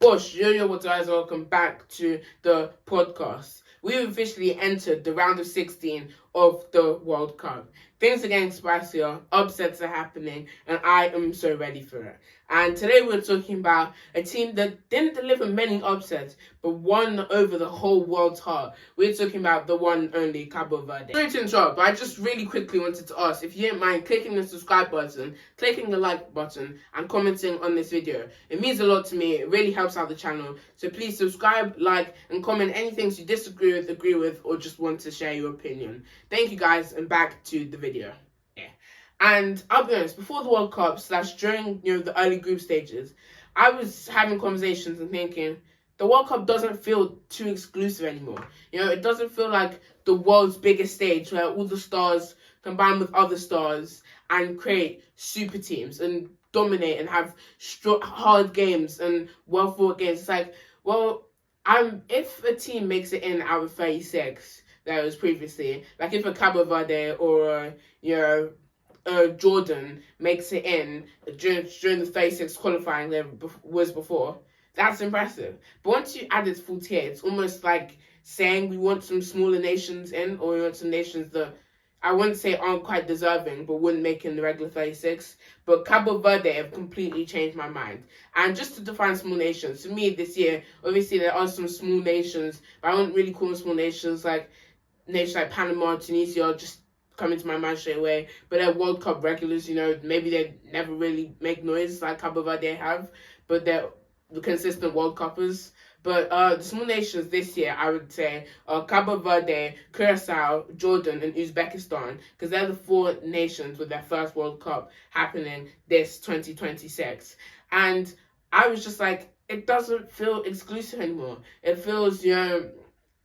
Bosh, yo, what's up, guys? Welcome back to the podcast. We've officially entered the round of 16 of the World Cup. Things are getting spicier, upsets are happening, and I am so ready for it. And today we're talking about a team that didn't deliver many upsets, but won over the whole world's heart. We're talking about the one and only Cabo Verde. Sorry to interrupt, but I just really quickly wanted to ask if you didn't mind clicking the subscribe button, clicking the like button, and commenting on this video. It means a lot to me. It really helps out the channel. So please subscribe, like, and comment anything you disagree with, agree with, or just want to share your opinion. Thank you guys, and back to the video. And I'll be honest, before the World Cup / during the early group stages, I was having conversations and thinking the World Cup doesn't feel too exclusive anymore. It doesn't feel like the world's biggest stage where all the stars combine with other stars and create super teams and dominate and have hard games and well thought games. It's like, well, if a team makes it in out of 36 that was previously, like if a Cabo Verde or Jordan makes it in during the 36 qualifying there was before, that's impressive. But once you add it to 48, it's almost like saying we want some smaller nations in, or we want some nations that I wouldn't say aren't quite deserving, but wouldn't make in the regular 36. But Cabo Verde have completely changed my mind. And just to define small nations, to me this year, obviously there are some small nations, but I wouldn't really call them small nations like Panama, Tunisia, just coming to my mind straight away. But they're World Cup regulars, maybe they never really make noise like Cabo Verde have, but they're the consistent World Cuppers. But the small nations this year, I would say, are Cabo Verde, Curacao, Jordan, and Uzbekistan, because they're the 4 nations with their first World Cup happening this 2026. And I was just like, it doesn't feel exclusive anymore. It feels,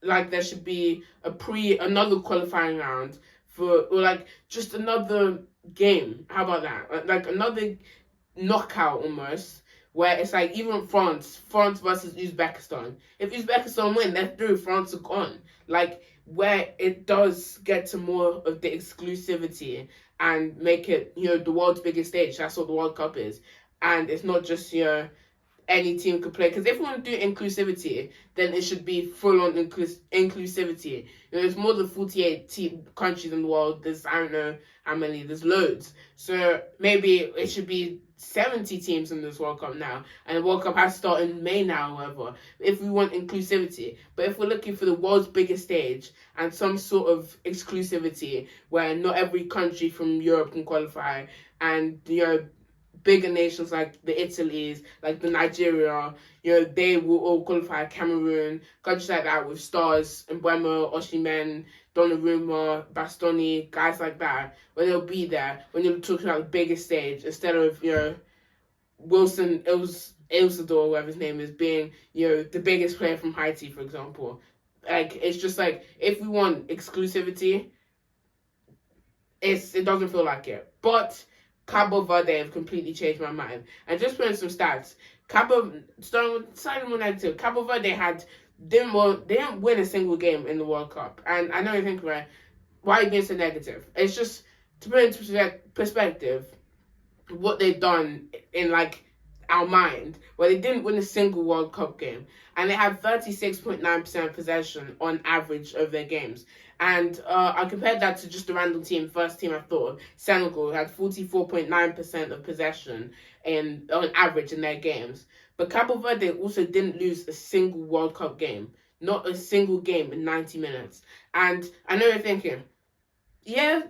like there should be another qualifying round or like just another game. How about that? Like another knockout almost, where it's like even France versus Uzbekistan. If Uzbekistan win, they're through. France are gone. Like where it does get to more of the exclusivity and make it the world's biggest stage. That's what the World Cup is, and it's not just any team could play. Because if we want to do inclusivity, then it should be full-on inclusivity. There's more than 48 countries in the world. There's, I don't know how many, there's loads. So maybe it should be 70 teams in this World Cup now. And the World Cup has to start in May now, however, if we want inclusivity. But if we're looking for the world's biggest stage and some sort of exclusivity where not every country from Europe can qualify, and, bigger nations like the Italies, like the Nigeria, they will all qualify. Cameroon, countries like that with stars, Mbeumo, Osimhen, Donnarumma, Bastoni, guys like that, where they'll be there when you're talking about the biggest stage, instead of, Wilson Ilsador, whatever his name is, being, the biggest player from Haiti, for example. Like, it's just like, if we want exclusivity, it doesn't feel like it. But Cabo Verde have completely changed my mind. And just putting some stats, starting more negative, Cabo Verde didn't win a single game in the World Cup. And I know you think, right, why are you being so negative? It's just to put into perspective what they've done in our mind, where they didn't win a single World Cup game, and they have 36.9% possession on average of their games. And I compared that to just a random team, first team I thought of, Senegal, who had 44.9% of possession on average in their games. But Cabo Verde also didn't lose a single World Cup game, not a single game in 90 minutes. And I know you're thinking, yeah,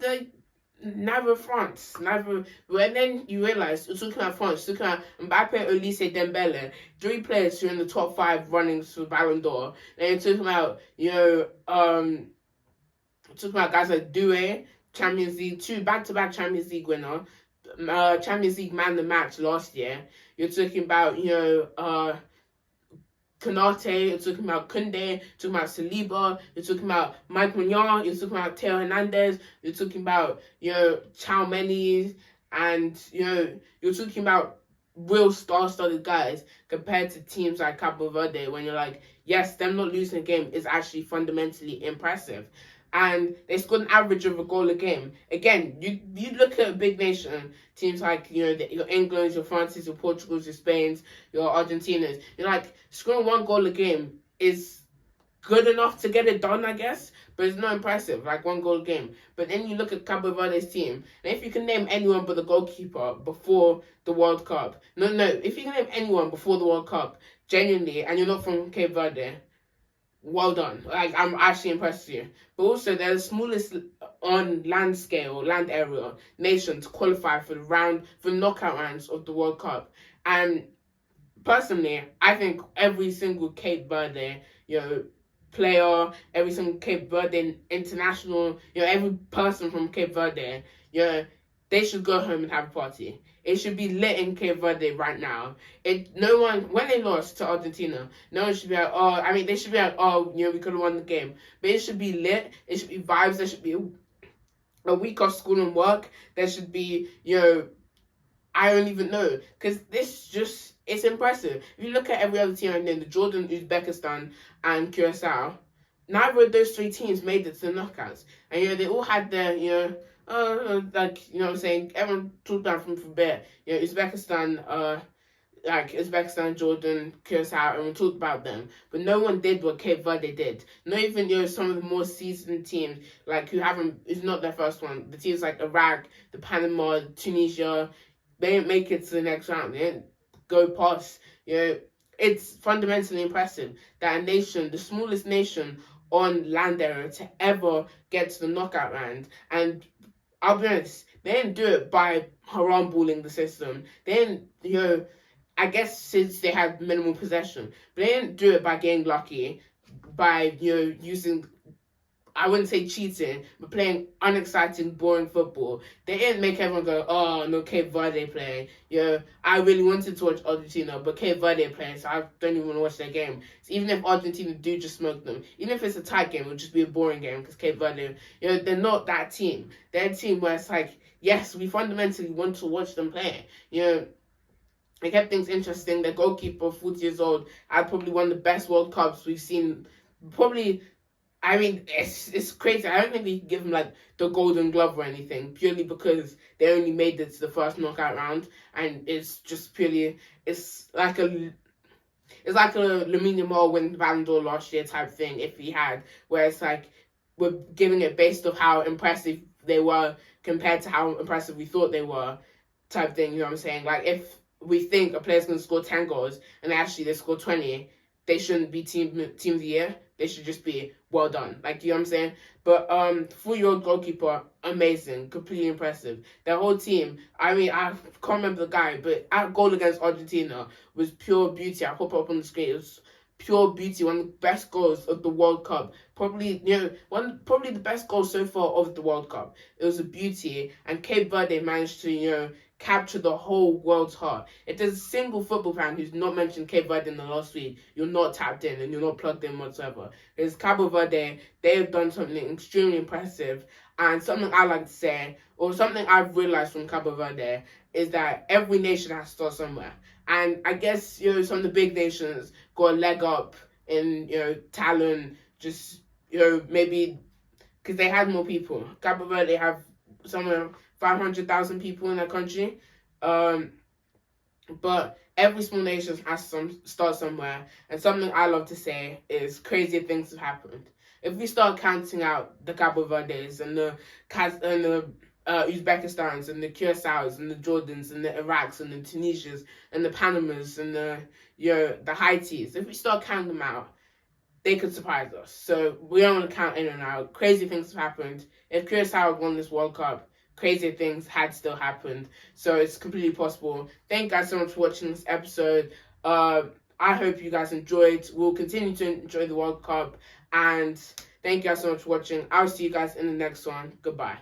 never France, never. But then you realize you're talking about France, you're talking about Mbappe, Olise, Dembele, 3 players who are in the top 5 runnings for Ballon d'Or. Then you're talking about talking about guys like Doué, Champions League, 2 back-to-back Champions League winner, Champions League man of the match last year. You're talking about Konate, you're talking about Koundé, you're talking about Saliba, you're talking about Mike Maignan, you're talking about Theo Hernandez, you're talking about Tchouaméni, and you're talking about real star-studded guys compared to teams like Cabo Verde, when you're like, yes, them not losing a game is actually fundamentally impressive. and they scored an average of a goal a game. Again, you look at a big nation, teams like, your Englands, your Frances, your Portugals, your Spains, your Argentinas. You're like, scoring one goal a game is good enough to get it done, I guess, but it's not impressive, like one goal a game. But then you look at Cabo Verde's team, and if you can name anyone but the goalkeeper before the World Cup, if you can name anyone before the World Cup, genuinely, and you're not from Cape Verde, well done. Like, I'm actually impressed with you. But also, they're the smallest on land scale, land area nation to qualify for the knockout rounds of the World Cup. And personally, I think every single Cape Verde, player, every single Cape Verde international, every person from Cape Verde, they should go home and have a party. It should be lit in Cape Verde right now. When they lost to Argentina, no one should be like, they should be like, we could have won the game. But it should be lit. It should be vibes. There should be a week off school and work. There should be, I don't even know. Because it's impressive. If you look at every other team right now, the Jordan, Uzbekistan, and Curacao, neither of those three teams made it to the knockouts. And, they all had their, what I'm saying, everyone talked about from bit. Uzbekistan, Jordan, Curacao, and we talked about them. But no one did what Cape Verde did. Not even, some of the more seasoned teams, like, it's not their first one. The teams like Iraq, the Panama, Tunisia, they didn't make it to the next round. They didn't go past, it's fundamentally impressive that a nation, the smallest nation on land area to ever get to the knockout round, and I'll be honest, they didn't do it by haram balling the system. They didn't, I guess since they had minimal possession, but they didn't do it by getting lucky, by, using, I wouldn't say cheating, but playing unexciting, boring football. They didn't make everyone go, oh, no, Cape Verde playing. I really wanted to watch Argentina, but Cape Verde playing, so I don't even want to watch their game. So even if Argentina do just smoke them, even if it's a tight game, it would just be a boring game, because Cape Verde, they're not that team. They're a team where it's like, yes, we fundamentally want to watch them play. They kept things interesting. Their goalkeeper, 40 years old, had probably one of the best World Cups we've seen, probably. I mean, it's crazy. I don't think we give them like the Golden Glove or anything, purely because they only made it to the first knockout round, and it's just purely it's like a Lamine Yamal win Ballon d'Or last year type thing. If he had, where it's like we're giving it based off how impressive they were compared to how impressive we thought they were, type thing. You know what I'm saying? Like, if we think a player's gonna score 10 goals and actually they score 20, they shouldn't be team of the year. They should just be well done. Like, you know what I'm saying? But 4-year-old goalkeeper, amazing, completely impressive. Their whole team, I can't remember the guy, but our goal against Argentina was pure beauty. I'll pop up on the screen. It was pure beauty, one of the best goals of the World Cup. Probably the best goal so far of the World Cup. It was a beauty, and Cape Verde managed to, capture the whole world's heart. If there's a single football fan who's not mentioned Cape Verde in the last week, you're not tapped in and you're not plugged in whatsoever. Because Cabo Verde, they have done something extremely impressive, and something I like to say, or something I've realized from Cabo Verde, is that every nation has to start somewhere. And I guess, some of the big nations got a leg up in, talent, just, maybe because they had more people. Cabo Verde have somewhere 500,000 people in their country. But every small nation has to start somewhere. And something I love to say is crazy things have happened. If we start counting out the Cabo Verdes and the Uzbekistans and the Curaçaos and the Jordans and the Iraqs and the Tunisias and the Panamas and the Haitis, if we start counting them out, they could surprise us. So we don't want to count in and out. Crazy things have happened. If Curaçao had won this World Cup, crazy things had still happened. So it's completely possible. Thank you guys so much for watching this episode. I hope you guys enjoyed. We'll continue to enjoy the World Cup. And thank you guys so much for watching. I'll see you guys in the next one. Goodbye.